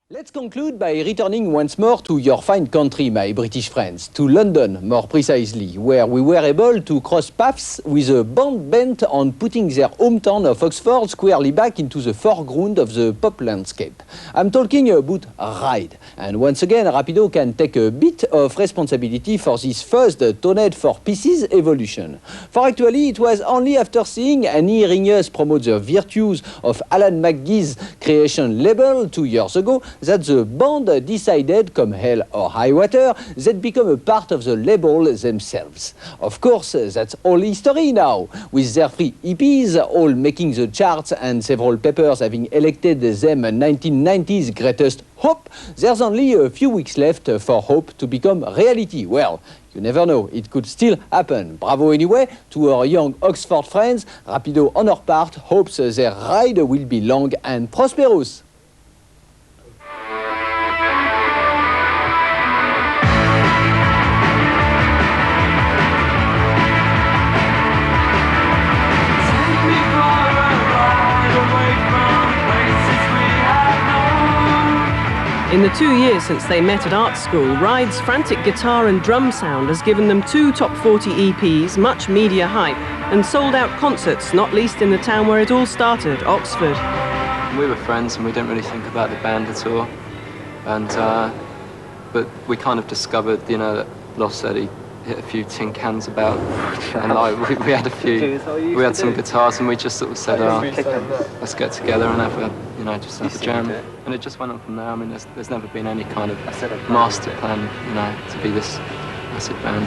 Let's conclude by returning once more to your fine country, my British friends, to London, more precisely, where we were able to cross paths with a band bent on putting their hometown of Oxford squarely back into the foreground of the pop landscape. I'm talking about Ride, and once again, Rapido can take a bit of responsibility for this first Toned for Pieces evolution. For actually, it was only after seeing and hearing us promote the virtues of Alan McGee's creation label 2 years ago, that the band decided, come hell or high water, they'd become a part of the label themselves. Of course, that's all history now, with their 3 EPs all making the charts and several papers having elected them 1990s greatest hope. There's only a few weeks left for hope to become reality. Well, you never know, it could still happen. Bravo anyway to our young Oxford friends. Rapido, on our part, hopes their ride will be long and prosperous. In the 2 years since they met at art school, Ride's frantic guitar and drum sound has given them 2 top 40 EPs, much media hype, and sold-out concerts, not least in the town where it all started, Oxford. We were friends and we didn't really think about the band at all. And but we kind of discovered, you know, that Loss said he hit a few tin cans about, and like we had a few, we had some guitars, and we just sort of said, oh, let's get together and have a, you know, just have a jam. And it just went on from there. I mean, there's never been any kind of master plan, you know, to be this massive band.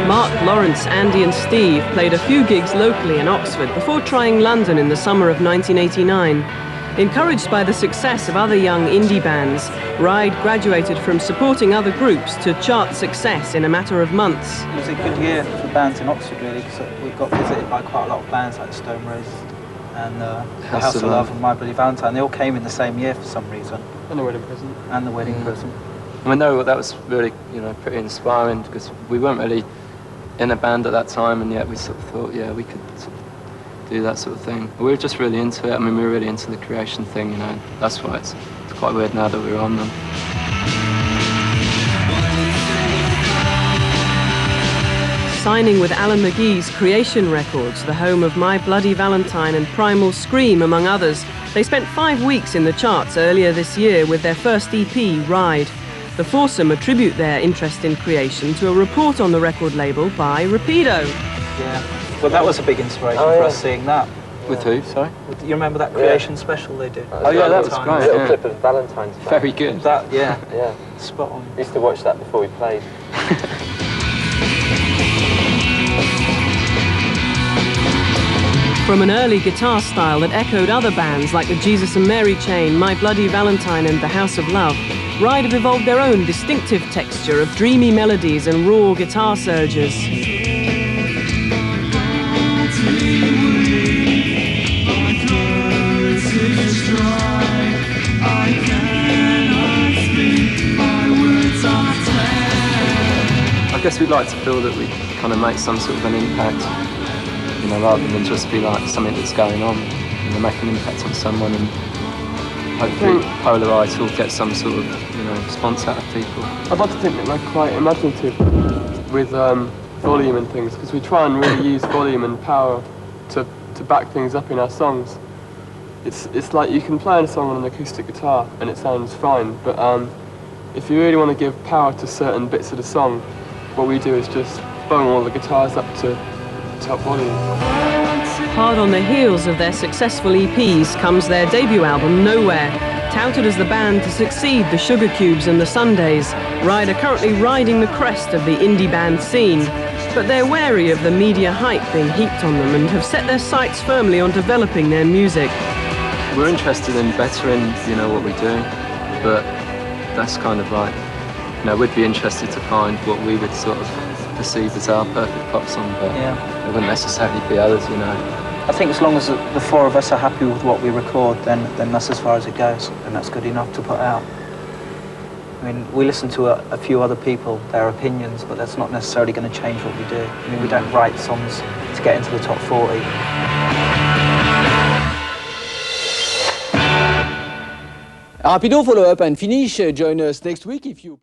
Mark, Lawrence, Andy and Steve played a few gigs locally in Oxford before trying London in the summer of 1989. Encouraged by the success of other young indie bands, Ride graduated from supporting other groups to chart success in a matter of months. It was a good year for bands in Oxford, really, because we got visited by quite a lot of bands like Stone Roses and the House of Love and My Bloody Valentine. They all came in the same year for some reason. And the Wedding Present. And the Wedding Present. I mean, no, that was really, you know, pretty inspiring, because we weren't really in a band at that time, and yet we sort of thought, yeah, we could sort of do that sort of thing. We were just really into it. I mean, we were really into the creation thing, you know. That's why it's quite weird now that we're on them. Signing with Alan McGee's Creation Records, the home of My Bloody Valentine and Primal Scream, among others, they spent 5 weeks in the charts earlier this year with their first EP, Ride. The foursome attribute their interest in creation to a report on the record label by Rapido. Yeah, well, that was a big inspiration for us, seeing that. With who, sorry? You remember that creation special they did? Oh yeah, that was great. A little clip of Valentine's Day. Very good. That, yeah. Yeah. Spot on. I used to watch that before we played. From an early guitar style that echoed other bands like the Jesus and Mary Chain, My Bloody Valentine and the House of Love, Ride have evolved their own distinctive texture of dreamy melodies and raw guitar surges. I guess we'd like to feel that we kind of make some sort of an impact, you know, rather than just be like something that's going on, you know, make an impact on someone and hopefully polarise or get some sort of, you know, response out of people. I'd like to think that we're quite imaginative with volume and things, because we try and really use volume and power to back things up in our songs. It's like you can play a song on an acoustic guitar and it sounds fine, but if you really want to give power to certain bits of the song, what we do is just bung all the guitars up to top volume. Hard on the heels of their successful EPs comes their debut album, Nowhere. Touted as the band to succeed the Sugar Cubes and the Sundays, Ride are currently riding the crest of the indie band scene. But they're wary of the media hype being heaped on them and have set their sights firmly on developing their music. We're interested in bettering, you know, what we do, but that's kind of like, you know, we'd be interested to find what we would sort of perceive as our perfect pop song, but it wouldn't necessarily be others, you know. I think as long as the four of us are happy with what we record, then that's as far as it goes, and that's good enough to put out. I mean, we listen to a few other people, their opinions, but that's not necessarily going to change what we do. I mean, we don't write songs to get into the top 40. Rapido follow up and finish. Join us next week if you...